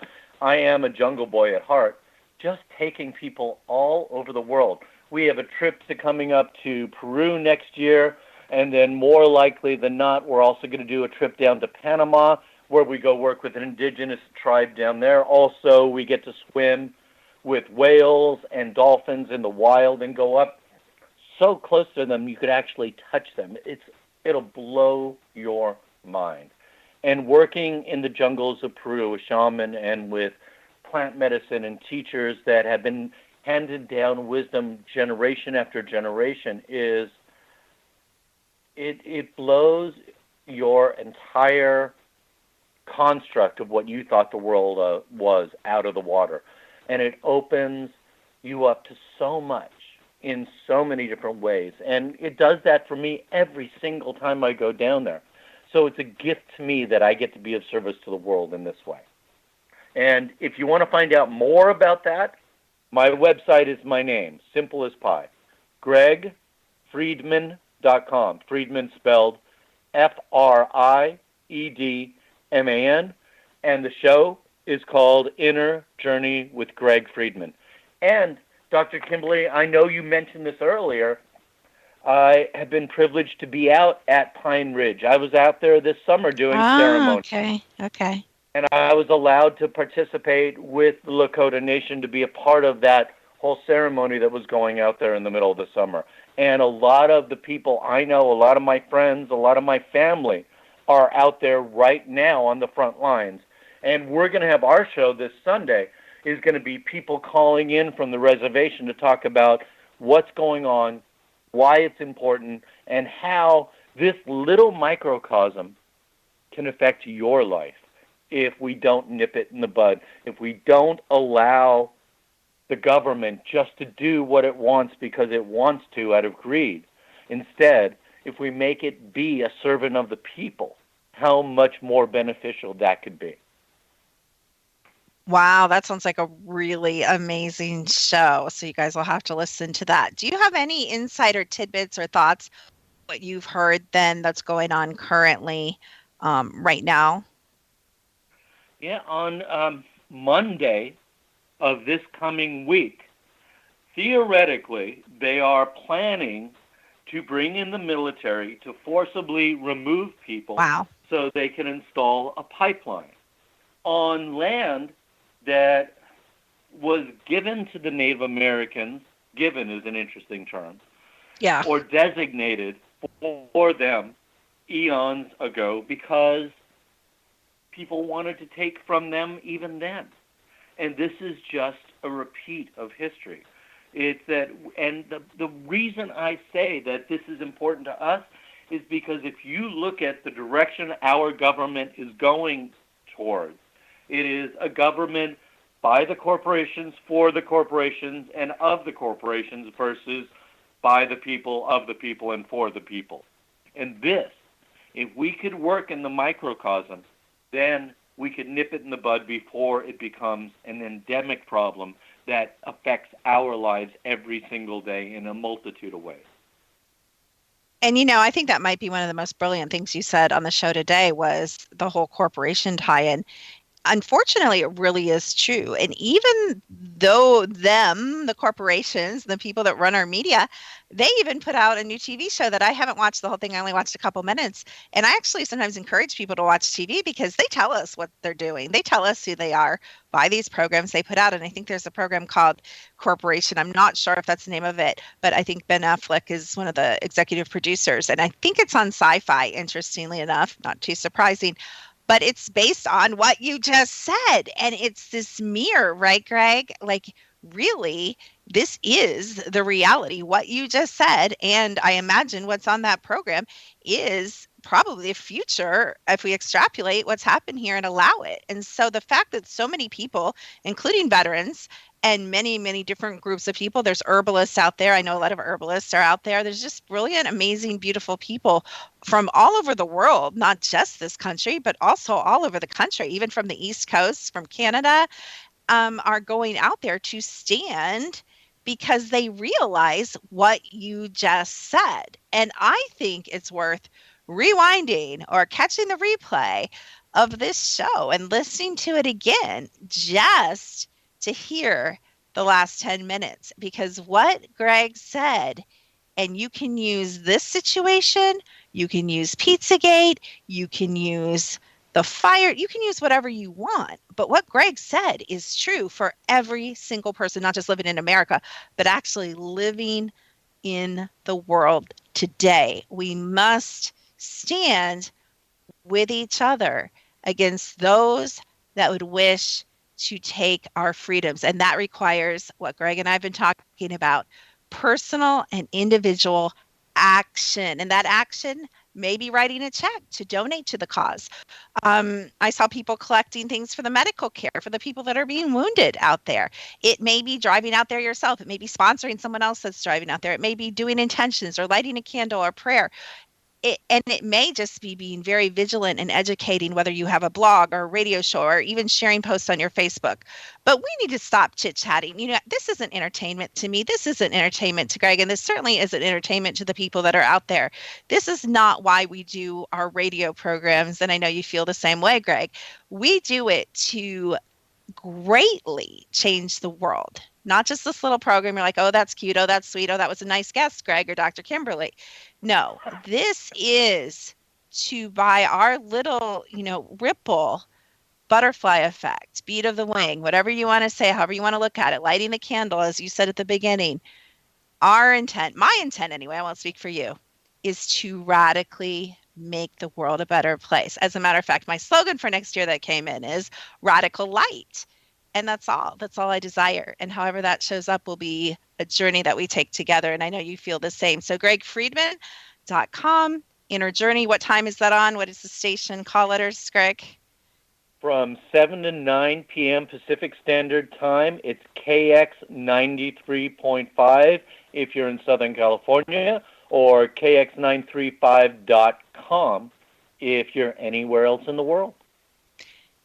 I am a jungle boy at heart, just taking people all over the world. We have a trip coming up to Peru next year, and then more likely than not, we're also going to do a trip down to Panama, where we go work with an indigenous tribe down there. Also, we get to swim with whales and dolphins in the wild and go up so close to them you could actually touch them. It'll blow your mind. And working in the jungles of Peru, a shaman, and with plant medicine and teachers that have been handed down wisdom generation after generation, it blows your entire construct of what you thought the world was out of the water. And it opens you up to so much in so many different ways. And it does that for me every single time I go down there. So it's a gift to me that I get to be of service to the world in this way. And if you want to find out more about that, my website is my name, simple as pie, GregFriedman.com. Friedman spelled Friedman. And the show is called Inner Journey with Greg Friedman. And Dr. Kimberly, I know you mentioned this earlier. I have been privileged to be out at Pine Ridge. I was out there this summer doing ceremony. Okay. And I was allowed to participate with the Lakota Nation to be a part of that whole ceremony that was going out there in the middle of the summer. And a lot of the people I know, a lot of my friends, a lot of my family are out there right now on the front lines. And we're going to have our show this Sunday is going to be people calling in from the reservation to talk about what's going on, why it's important, and how this little microcosm can affect your life if we don't nip it in the bud, if we don't allow the government just to do what it wants because it wants to out of greed. Instead, if we make it be a servant of the people, how much more beneficial that could be. Wow, that sounds like a really amazing show. So you guys will have to listen to that. Do you have any insider tidbits or thoughts what you've heard then that's going on currently right now? Yeah, on Monday of this coming week, theoretically, they are planning to bring in the military to forcibly remove people so they can install a pipeline on land that was given to the Native Americans, given is an interesting term, or designated for them eons ago because people wanted to take from them even then. And this is just a repeat of history. It's that, and the reason I say that this is important to us is because if you look at the direction our government is going towards, it is a government by the corporations, for the corporations, and of the corporations versus by the people, of the people, and for the people. And this, if we could work in the microcosm, then we could nip it in the bud before it becomes an endemic problem that affects our lives every single day in a multitude of ways. And, I think that might be one of the most brilliant things you said on the show today was the whole corporation tie-in. Unfortunately, it really is true. And even though the corporations, the people that run our media, they even put out a new TV show that I haven't watched the whole thing. I only watched a couple minutes. And I actually sometimes encourage people to watch TV because they tell us what they're doing. They tell us who they are by these programs they put out. And I think there's a program called Corporation. I'm not sure if that's the name of it, but I think Ben Affleck is one of the executive producers. And I think it's on Sci-Fi, interestingly enough, not too surprising. But it's based on what you just said. And it's this mirror, right, Greg? Like, really, this is the reality, what you just said. And I imagine what's on that program is probably the future if we extrapolate what's happened here and allow it. And so the fact that so many people, including veterans, and many, many different groups of people. There's herbalists out there. I know a lot of herbalists are out there. There's just brilliant, amazing, beautiful people from all over the world, not just this country, but also all over the country, even from the East Coast, from Canada, are going out there to stand because they realize what you just said. And I think it's worth rewinding or catching the replay of this show and listening to it again just to hear the last 10 minutes, because what Greg said, and you can use this situation, you can use Pizzagate, you can use the fire, you can use whatever you want. But what Greg said is true for every single person, not just living in America, but actually living in the world today. We must stand with each other against those that would wish to take our freedoms. And that requires what Greg and I have been talking about, personal and individual action. And that action may be writing a check to donate to the cause. I saw people collecting things for the medical care for the people that are being wounded out there. It may be driving out there yourself. It may be sponsoring someone else that's driving out there. It may be doing intentions or lighting a candle or prayer. And it may just be being very vigilant and educating, whether you have a blog or a radio show or even sharing posts on your Facebook. But we need to stop chit-chatting. You know, this isn't entertainment to me. This isn't entertainment to Greg. And this certainly isn't entertainment to the people that are out there. This is not why we do our radio programs. And I know you feel the same way, Greg. We do it to greatly change the world. Not just this little program. You're like, oh, that's cute. Oh, that's sweet. Oh, that was a nice guest, Greg or Dr. Kimberly. No, this is to by our little, ripple butterfly effect, beat of the wing, whatever you want to say, however you want to look at it, lighting the candle, as you said at the beginning. Our intent, my intent anyway, I won't speak for you, is to radically make the world a better place. As a matter of fact, my slogan for next year that came in is radical light. And that's all I desire. And however that shows up will be a journey that we take together. And I know you feel the same. So GregFriedman.com, Inner Journey. What time is that on? What is the station? Call letters, Greg? From 7 to 9 p.m. Pacific Standard Time. It's KX 93.5 if you're in Southern California, or KX935.com if you're anywhere else in the world.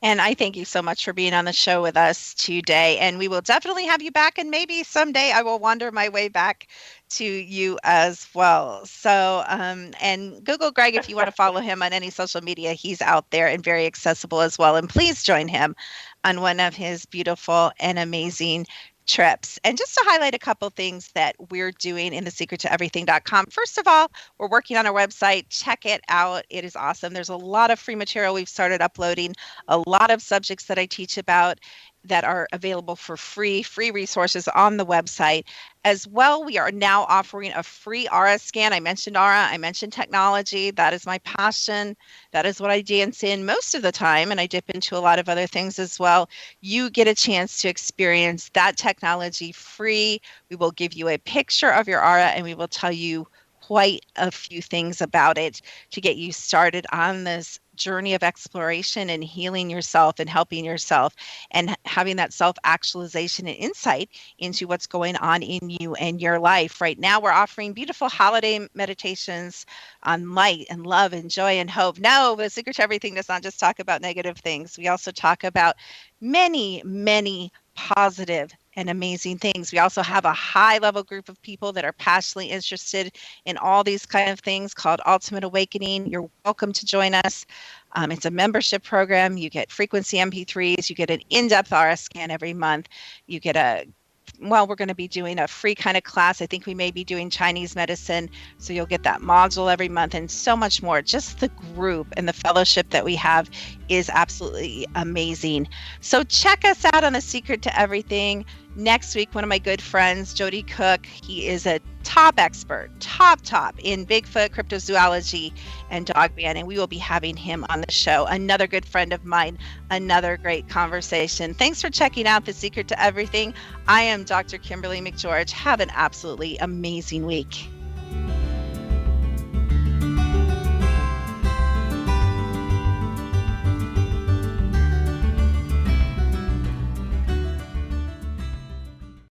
And I thank you so much for being on the show with us today. And we will definitely have you back. And maybe someday I will wander my way back to you as well. So, and Google Greg if you want to follow him on any social media. He's out there and very accessible as well. And please join him on one of his beautiful and amazing trips. And just to highlight a couple things that we're doing in thesecrettoeverything.com. First of all, we're working on our website. Check it out. It is awesome. There's a lot of free material we've started uploading, a lot of subjects that I teach about that are available for free resources on the website. As well, we are now offering a free aura scan. I mentioned aura, I mentioned technology. That is my passion. That is what I dance in most of the time, and I dip into a lot of other things as well. You get a chance to experience that technology free. We will give you a picture of your aura, and we will tell you quite a few things about it to get you started on this journey of exploration and healing yourself and helping yourself and having that self-actualization and insight into what's going on in you and your life. Right now, we're offering beautiful holiday meditations on light and love and joy and hope. No, the Secret to Everything does not just talk about negative things. We also talk about many, many positive and amazing things. We also have a high level group of people that are passionately interested in all these kind of things called Ultimate Awakening. You're welcome to join us. It's a membership program. You get frequency MP3s. You get an in-depth RS scan every month. You get we're going to be doing a free kind of class. I think we may be doing Chinese medicine. So you'll get that module every month and so much more. Just the group and the fellowship that we have is absolutely amazing. So check us out on The Secret to Everything. Next week, one of my good friends, Jody Cook, he is a top expert, top in Bigfoot, cryptozoology, and dog man, and we will be having him on the show. Another good friend of mine, another great conversation. Thanks for checking out The Secret to Everything. I am Dr. Kimberly McGeorge. Have an absolutely amazing week.